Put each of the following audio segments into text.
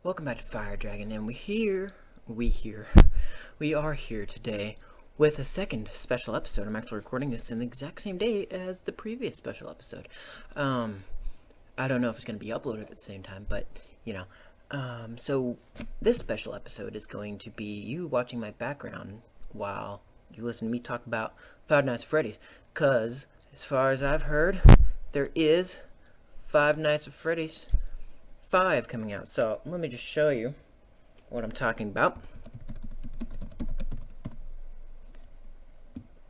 Welcome back to Fire Dragon, and we are here today with a second special episode. I'm actually recording this in the exact same day as the previous special episode. I don't know if it's going to be uploaded at the same time, but you know. So this special episode is going to be you watching my background while you listen to me talk about Five Nights at Freddy's. Cause as far as I've heard, there is Five Nights at Freddy's 5 coming out. So let me just show you what I'm talking about.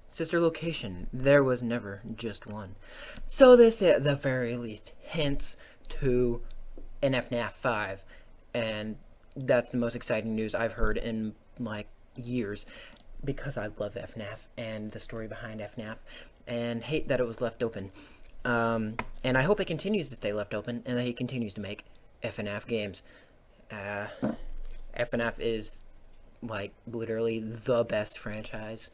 Sister location, there was never just one. So this at the very least hints to an FNaF 5, and that's the most exciting news I've heard in like years, because I love FNaF and the story behind FNaF, and hate that it was left open. And I hope it continues to stay left open, and that he continues to make FNaF games. FNaF is like literally the best franchise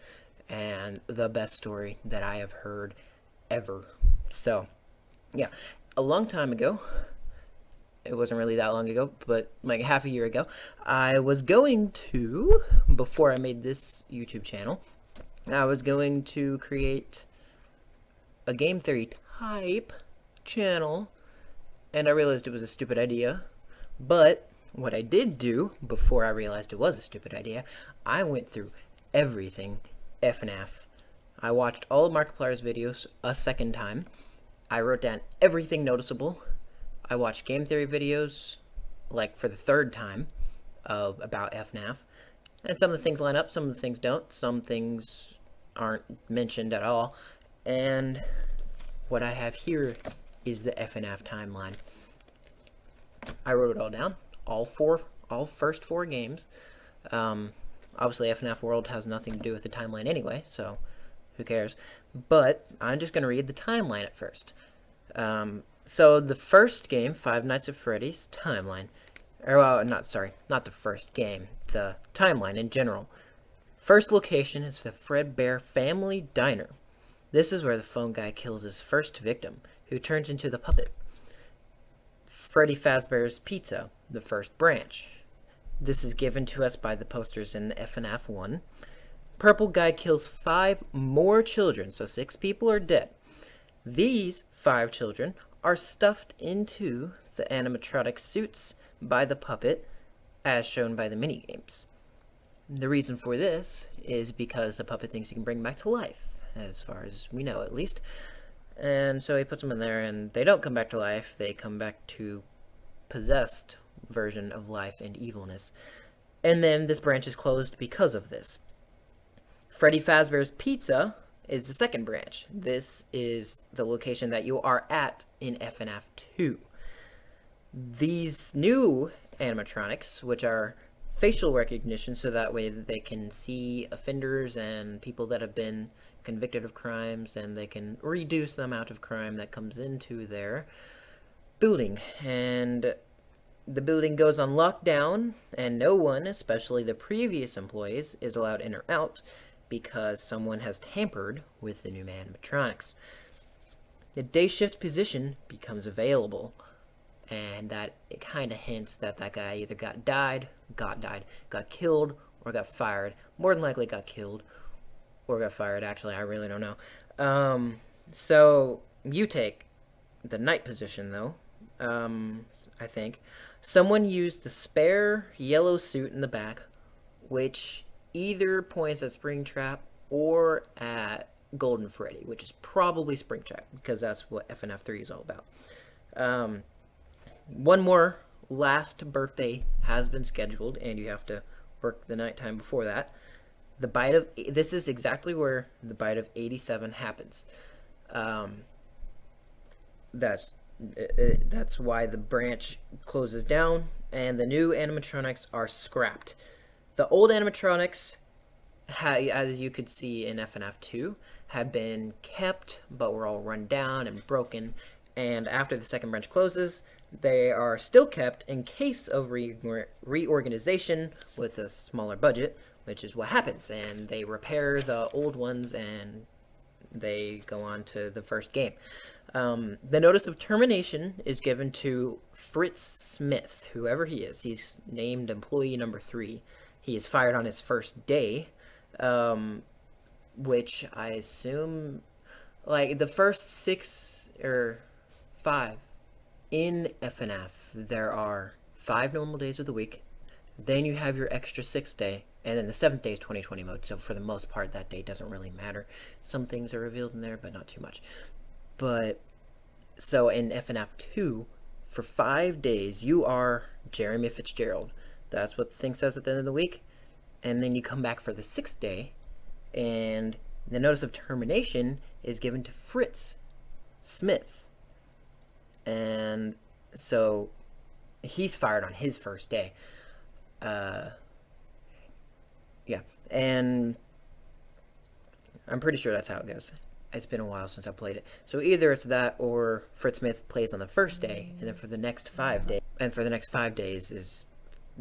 and the best story that I have heard ever. So yeah, a long time ago, it wasn't really that long ago, but like half a year ago, I was going to, before I made this YouTube channel, I was going to create a game theory type channel, and I realized it was a stupid idea. But what I did do before I realized it was a stupid idea, I went through everything FNaF. I watched all of Markiplier's videos a second time. I wrote down everything noticeable. I watched game theory videos like for the third time about FNaF. And some of the things line up, some of the things don't. Some things aren't mentioned at all. And what I have here is the FNaF timeline. I wrote it all down, all first four games. Obviously FNaF World has nothing to do with the timeline anyway, so who cares? But I'm just going to read the timeline at first. So the first game, Five Nights at Freddy's timeline, not the first game, the timeline in general. First location is the Fredbear Family Diner. This is where the phone guy kills his first victim, who turns into the puppet. Freddy Fazbear's Pizza, the first branch. This is given to us by the posters in FNaF 1. Purple guy kills 5 more children, so 6 people are dead. These 5 children are stuffed into the animatronic suits by the puppet, as shown by the minigames. The reason for this is because the puppet thinks he can bring them back to life, as far as we know at least. And so he puts them in there, and they don't come back to life. They come back to possessed version of life and evilness. And then this branch is closed because of this. Freddy Fazbear's Pizza is the second branch. This is the location that you are at in FNaF 2. These new animatronics, which are facial recognition, so that way they can see offenders and people that have been convicted of crimes, and they can reduce the amount of crime that comes into their building. And the building goes on lockdown, and no one, especially the previous employees, is allowed in or out because someone has tampered with the new animatronics. The day shift position becomes available, and that it kind of hints that that guy either got killed, or got fired. More than likely got killed or got fired, actually. I really don't know. So you take the night position, though. I think someone used the spare yellow suit in the back, which either points at Springtrap or at Golden Freddy, which is probably Springtrap, because that's what FNaF 3 is all about. One more last birthday has been scheduled, and you have to work the nighttime before that. This is exactly where the bite of 87 happens. That's why the branch closes down, and the new animatronics are scrapped. The old animatronics, as you could see in FNaF 2, had been kept, but were all run down and broken. And after the second branch closes, they are still kept in case of reorganization with a smaller budget, which is what happens. And they repair the old ones, and they go on to the first game. The notice of termination is given to Fritz Smith, whoever he is. He's named employee number 3. He is fired on his first day, um, which I assume, like, the first 6 or 5 in FNaF, there are 5 normal days of the week. Then you have your extra 6th day, and then the 7th day is 2020 mode. So for the most part, that day doesn't really matter. Some things are revealed in there, but not too much. But so in FNaF 2, for 5 days, you are Jeremy Fitzgerald. That's what the thing says at the end of the week. And then you come back for the 6th day, and the notice of termination is given to Fritz Smith. And so he's fired on his first day. Yeah, and I'm pretty sure that's how it goes. It's been a while since I played it. So either it's that or Fritz Smith plays on the first day, and then for the next 5 days is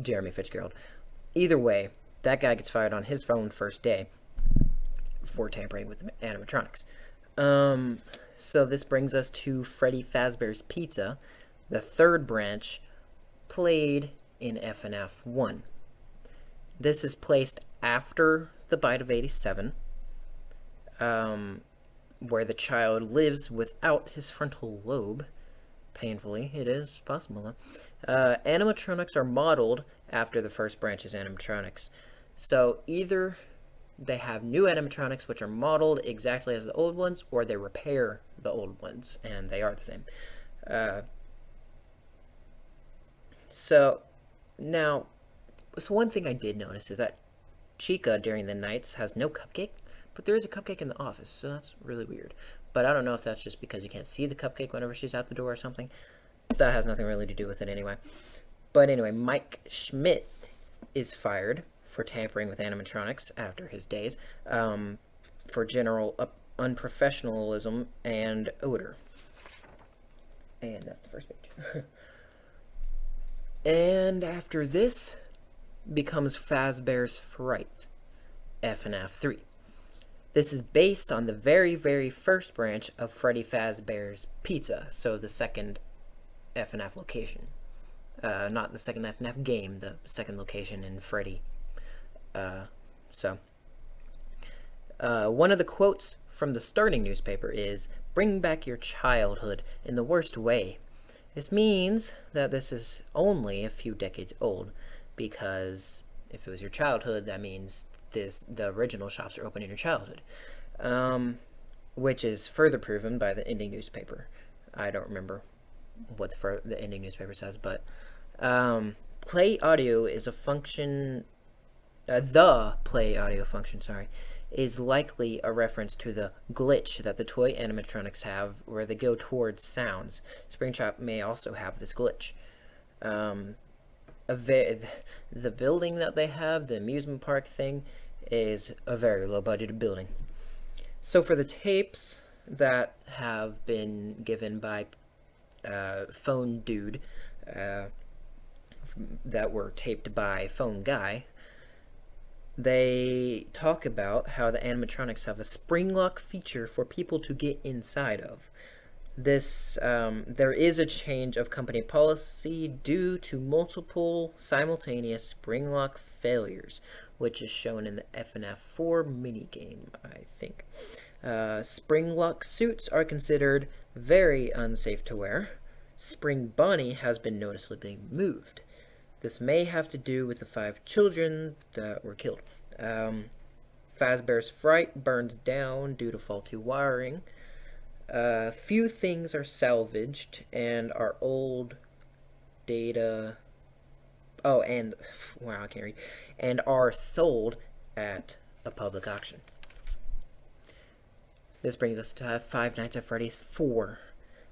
Jeremy Fitzgerald. Either way, that guy gets fired on his phone first day for tampering with the animatronics. So this brings us to Freddy Fazbear's Pizza, the third branch played in FNaF 1. This is placed after the Bite of 87, where the child lives without his frontal lobe. Painfully, it is possible. Animatronics are modeled after the first branch's animatronics. So either they have new animatronics which are modeled exactly as the old ones, or they repair the old ones, and they are the same. So one thing I did notice is that Chica during the nights has no cupcake, but there is a cupcake in the office, so that's really weird. But I don't know if that's just because you can't see the cupcake whenever she's out the door or something. That has nothing really to do with it anyway. But anyway, Mike Schmidt is fired for tampering with animatronics after his days, for general unprofessionalism and odor. And that's the first page. And after this becomes Fazbear's Fright, FNaF 3. This is based on the very, very first branch of Freddy Fazbear's Pizza, so the second FNaF location. Not the second FNaF game, the second location in Freddy. One of the quotes from the starting newspaper is, "Bring back your childhood in the worst way." This means that this is only a few decades old, because if it was your childhood, that means the original shops are open in your childhood, which is further proven by the ending newspaper. I don't remember what the ending newspaper says, but play audio is a function. The play audio function, is likely a reference to the glitch that the toy animatronics have, where they go towards sounds. Springtrap may also have this glitch. The building that they have, the amusement park thing, is a very low budgeted building. So for the tapes that have been given by Phone Dude, that were taped by Phone Guy, they talk about how the animatronics have a spring lock feature for people to get inside of. This, there is a change of company policy due to multiple simultaneous spring lock failures, which is shown in the FNaF 4 minigame, I think. Spring lock suits are considered very unsafe to wear. Spring Bonnie has been noticeably moved. This may have to do with the 5 children that were killed. Fazbear's Fright burns down due to faulty wiring. Few things are salvaged, and our old data... Oh, and... Wow, I can't read. And are sold at a public auction. This brings us to Five Nights at Freddy's 4.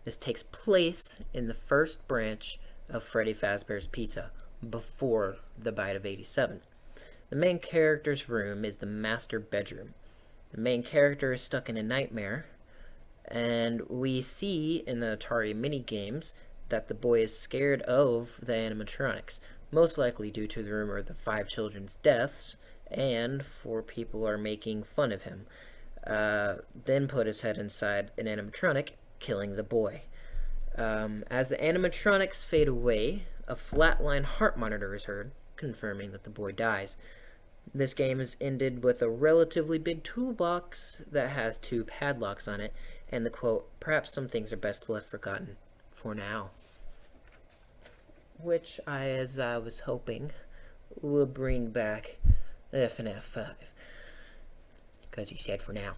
This takes place in the first branch of Freddy Fazbear's Pizza, before the Bite of 87. The main character's room is the master bedroom. The main character is stuck in a nightmare, and we see in the Atari minigames that the boy is scared of the animatronics, most likely due to the rumor of the 5 children's deaths, and 4 people are making fun of him. Then put his head inside an animatronic, killing the boy. As the animatronics fade away, a flatline heart monitor is heard, confirming that the boy dies. This game is ended with a relatively big toolbox that has 2 padlocks on it, and the quote, "Perhaps some things are best left forgotten for now." Which, as I was hoping, will bring back the FNaF 5. Because he said for now.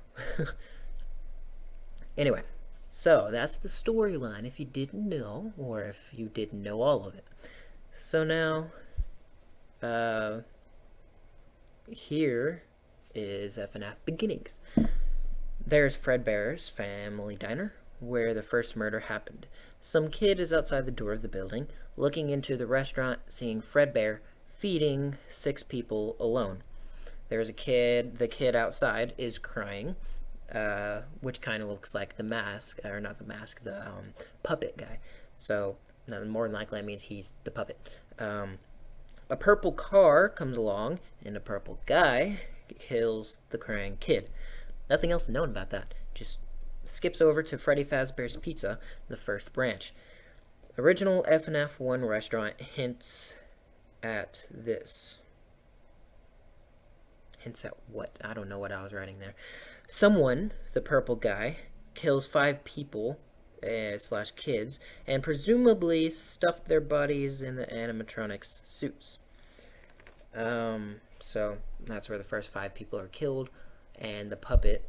Anyway, so that's the storyline if you didn't know, or if you didn't know all of it. So now, here is FNaF Beginnings. There's Fredbear's family diner, where the first murder happened. Some kid is outside the door of the building, looking into the restaurant, seeing Fredbear feeding 6 people alone. There's a kid, the kid outside is crying, which kind of looks like the mask, or not the mask, the puppet guy. So, more than likely that means he's the puppet. A purple car comes along, and a purple guy kills the crying kid. Nothing else known about that. Just skips over to Freddy Fazbear's Pizza, the first branch. Original FNaF 1 restaurant hints at this. Hints at what? I don't know what I was writing there. Someone, the purple guy, kills 5 people slash kids, and presumably stuffed their bodies in the animatronics suits. So that's where the first 5 people are killed, and the puppet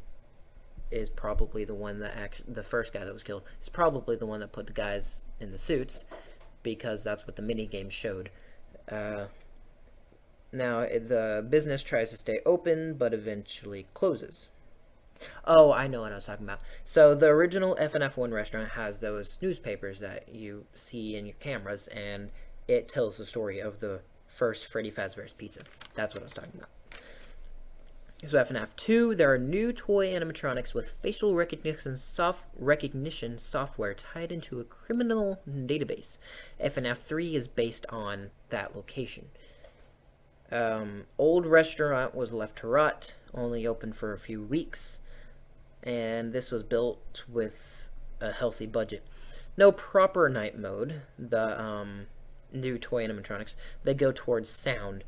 is probably the one that the first guy that was killed is probably the one that put the guys in the suits, because that's what the mini game showed. Now the business tries to stay open, but eventually closes. Oh, I know what I was talking about. So the original FNaF 1 restaurant has those newspapers that you see in your cameras, and it tells the story of the first Freddy Fazbear's Pizza. That's what I was talking about. So FNaF 2, there are new toy animatronics with facial recognition software tied into a criminal database. FNaF 3 is based on that location. Old restaurant was left to rot, only open for a few weeks, and this was built with a healthy budget. No proper night mode. The new toy animatronics, they go towards sound.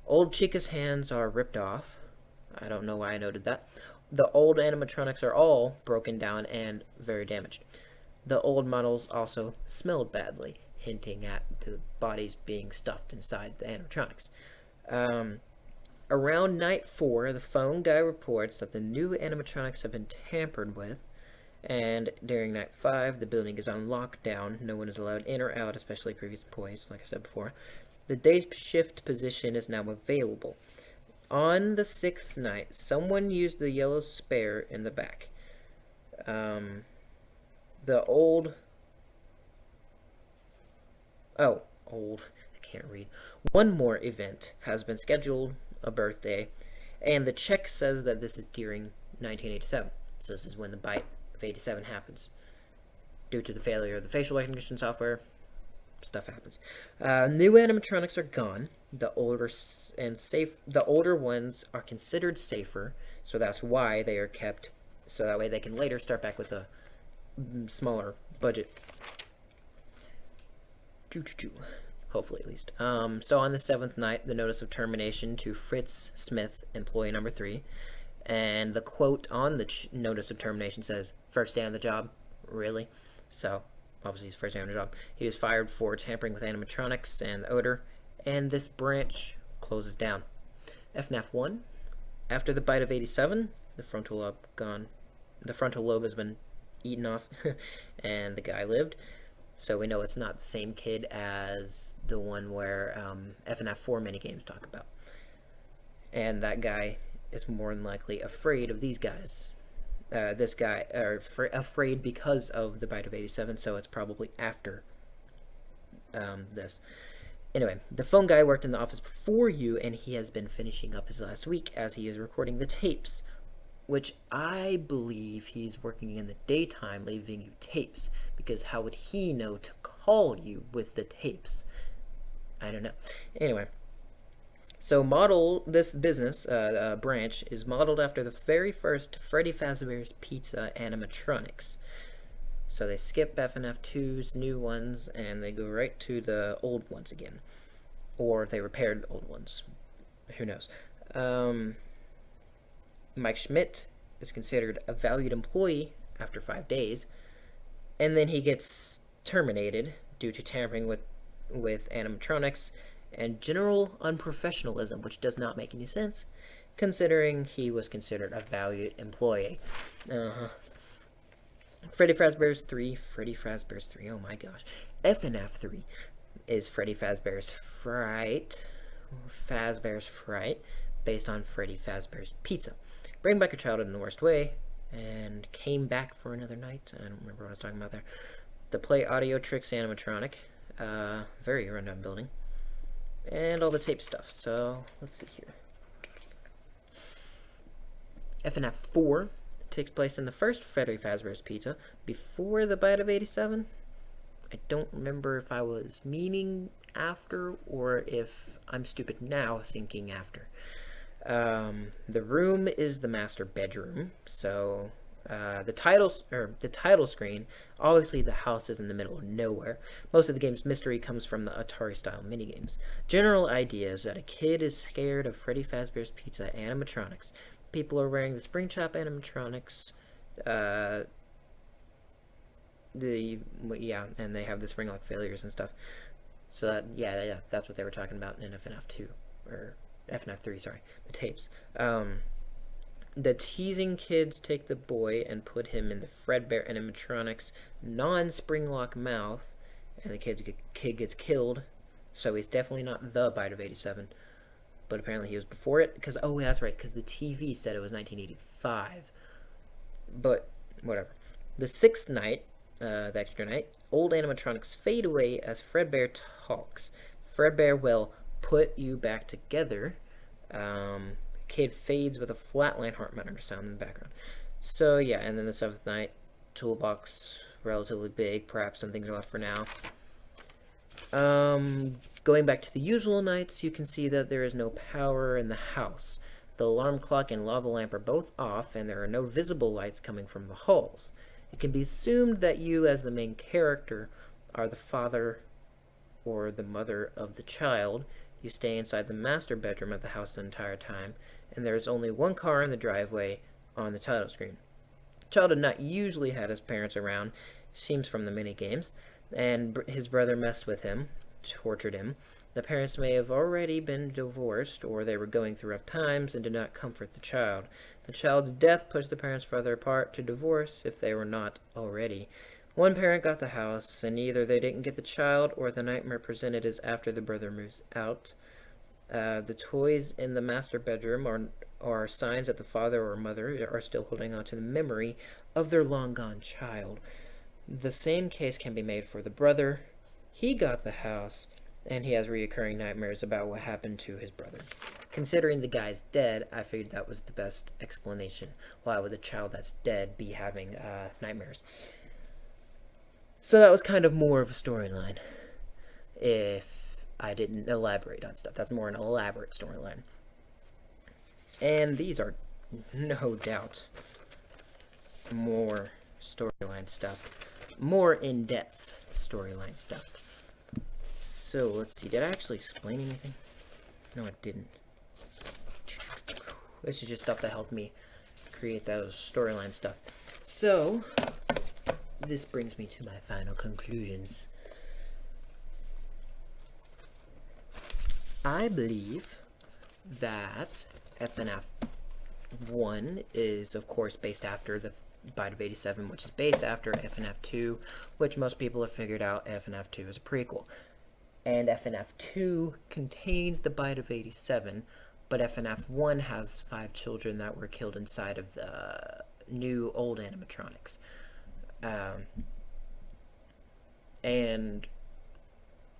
Old Chica's hands are ripped off. I don't know why I noted that. The old animatronics are all broken down and very damaged. The old models also smelled badly, hinting at the bodies being stuffed inside the animatronics. Around night 4, the phone guy reports that the new animatronics have been tampered with, and during night 5, the building is on lockdown. No one is allowed in or out, especially previous employees, like I said before. The day shift position is now available. On the 6th night, someone used the yellow spare in the back. The old... Oh, old. I can't read. One more event has been scheduled, a birthday, and the check says that this is during 1987. So this is when the bite of 87 happens. Due to the failure of the facial recognition software, stuff happens. New animatronics are gone. The older ones are considered safer, so that's why they are kept, so that way they can later start back with a smaller budget. Hopefully, at least. So on the 7th night, the notice of termination to Fritz Smith, employee number 3, and the quote on the notice of termination says, "First day on the job." Really? So obviously, his first day on the job. He was fired for tampering with animatronics and the odor, and this branch closes down. FNaF 1. After the bite of 87, the frontal lobe gone. The frontal lobe has been eaten off, and the guy lived. So we know it's not the same kid as the one where FNaF 4 minigames talk about. And that guy is more than likely afraid of these guys. This guy, afraid because of the bite of 87, so it's probably after this. Anyway, the phone guy worked in the office before you, and he has been finishing up his last week as he is recording the tapes, which I believe he's working in the daytime, leaving you tapes, because how would he know to call you with the tapes? I don't know. Anyway, so this business branch is modeled after the very first Freddy Fazbear's Pizza animatronics. So they skip FNF 2's new ones and they go right to the old ones again. Or they repaired the old ones. Who knows? Mike Schmidt is considered a valued employee after 5 days, and then he gets terminated due to tampering with animatronics and general unprofessionalism, which does not make any sense, considering he was considered a valued employee. Freddy Fazbear's 3, oh my gosh. FNAF 3 is Freddy Fazbear's Fright, based on Freddy Fazbear's Pizza. Bring back a childhood in the worst way, and came back for another night. I don't remember what I was talking about there. The Play Audio Tricks animatronic, very rundown building, and all the tape stuff. So let's see here. FNAF 4 takes place in the first Freddy Fazbear's Pizza before the Bite of 87. I don't remember if I was meaning after or if I'm stupid now thinking after. The room is the master bedroom, so the title screen, obviously the house is in the middle of nowhere. Most of the game's mystery comes from the Atari-style minigames. General idea is that a kid is scared of Freddy Fazbear's Pizza animatronics. People are wearing the Spring Chop animatronics, and they have the spring lock failures and stuff. So that's what they were talking about in FNAF 2, or FNAF 3, sorry, the tapes. The teasing kids take the boy and put him in the Fredbear animatronics non-spring lock mouth, and the kid gets killed. So he's definitely not the Bite of 87, but apparently he was before it, because, oh, yeah, that's right, because the TV said it was 1985. But whatever. The sixth night, the extra night, old animatronics fade away as Fredbear talks. Fredbear will put you back together. Kid fades with a flatline heart monitor sound in the background. So yeah, and then the seventh night, toolbox, relatively big. Perhaps some things are left for now. Going back to the usual nights, you can see that there is no power in the house. The alarm clock and lava lamp are both off, and there are no visible lights coming from the halls. It can be assumed that you, as the main character, are the father or the mother of the child. You stay inside the master bedroom of the house the entire time, and there is only one car in the driveway on the title screen. The child had not usually had his parents around, seems from the minigames, and his brother messed with him, tortured him. The parents may have already been divorced, or they were going through rough times and did not comfort the child. The child's death pushed the parents further apart to divorce, if they were not already. One parent got the house, and either they didn't get the child, or the nightmare presented is after the brother moves out. The toys in the master bedroom are signs that the father or mother are still holding on to the memory of their long-gone child. The same case can be made for the brother. He got the house, and he has reoccurring nightmares about what happened to his brother. Considering the guy's dead, I figured that was the best explanation. Why would the child that's dead be having nightmares? So that was kind of more of a storyline, if I didn't elaborate on stuff. That's more an elaborate storyline. And these are, no doubt, more storyline stuff. More in-depth storyline stuff. So, let's see. Did I actually explain anything? No, I didn't. This is just stuff that helped me create those storyline stuff. So, this brings me to my final conclusions. I believe that FNAF 1 is, of course, based after the Bite of 87, which is based after FNAF 2, which most people have figured out FNAF 2 is a prequel. And FNAF 2 contains the Bite of 87, but FNAF 1 has 5 children that were killed inside of the new old animatronics. And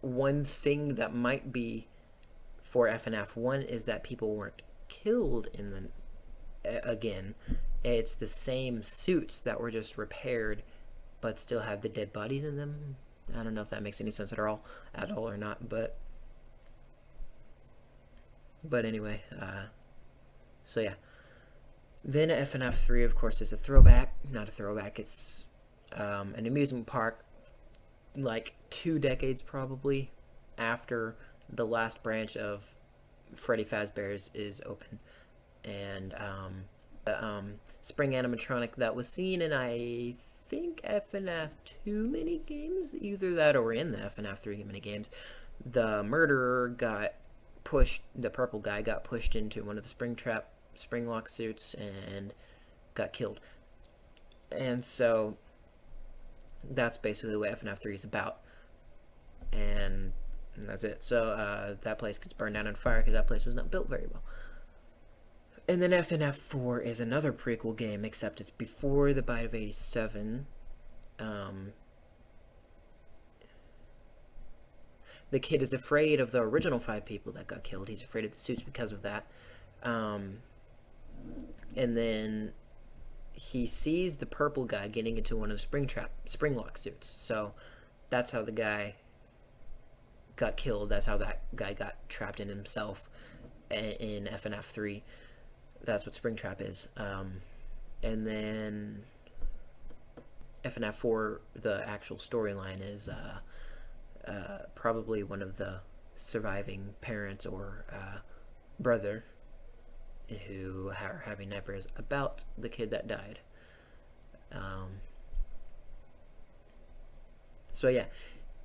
one thing that might be for FNAF 1 is that people weren't killed in the again. It's the same suits that were just repaired but still have the dead bodies in them. I don't know if that makes any sense at all or not, but anyway, so yeah. Then FNAF 3, of course, is a throwback. Not a throwback, it's an amusement park like 2 decades probably after the last branch of Freddy Fazbear's is open. And the spring animatronic that was seen in, I think, FNaF 2 mini games, either that or in the FNaF 3 mini games. The murderer got pushed, the purple guy got pushed into one of the spring lock suits and got killed. And so that's basically what FNaF 3 is about. And that's it. So that place gets burned down in fire because that place was not built very well. And then FNaF 4 is another prequel game, except it's before the Bite of 87. The kid is afraid of the original 5 people that got killed. He's afraid of the suits because of that. And then he sees the purple guy getting into one of the spring lock suits. So that's how the guy got killed. That's how that guy got trapped in himself in FNaF 3. That's what Springtrap is. And then FNaF 4, the actual storyline is probably one of the surviving parents or brother who are having nightmares about the kid that died. So yeah.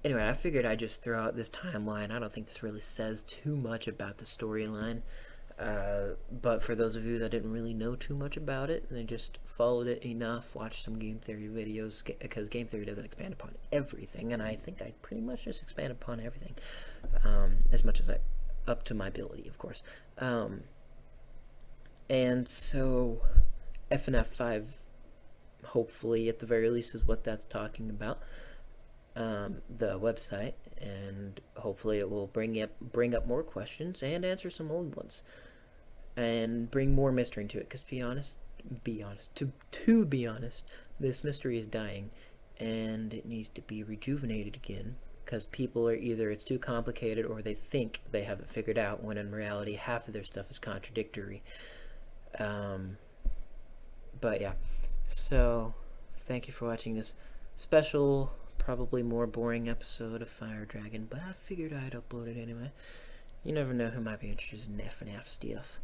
Anyway, I figured I'd just throw out this timeline. I don't think this really says too much about the storyline. But for those of you that didn't really know too much about it, and they just followed it enough, watched some game theory videos, because game theory doesn't expand upon everything, and I think I pretty much just expand upon everything, as much as up to my ability, of course. And so, FNaF 5, hopefully, at the very least, is what that's talking about. The website, and hopefully it will bring up more questions and answer some old ones, and bring more mystery into it. Because to be honest, this mystery is dying, and it needs to be rejuvenated again. Because people are either it's too complicated or they think they have it figured out, when in reality half of their stuff is contradictory. But yeah, so thank you for watching this special, probably more boring episode of Fire Dragon, but I figured I'd upload it anyway. You never know who might be interested in FNaF stuff.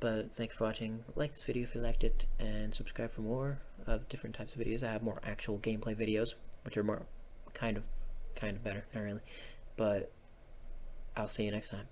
But thanks for watching. Like this video if you liked it, and subscribe for more of different types of videos. I have more actual gameplay videos, which are more kind of better, not really. But I'll see you next time.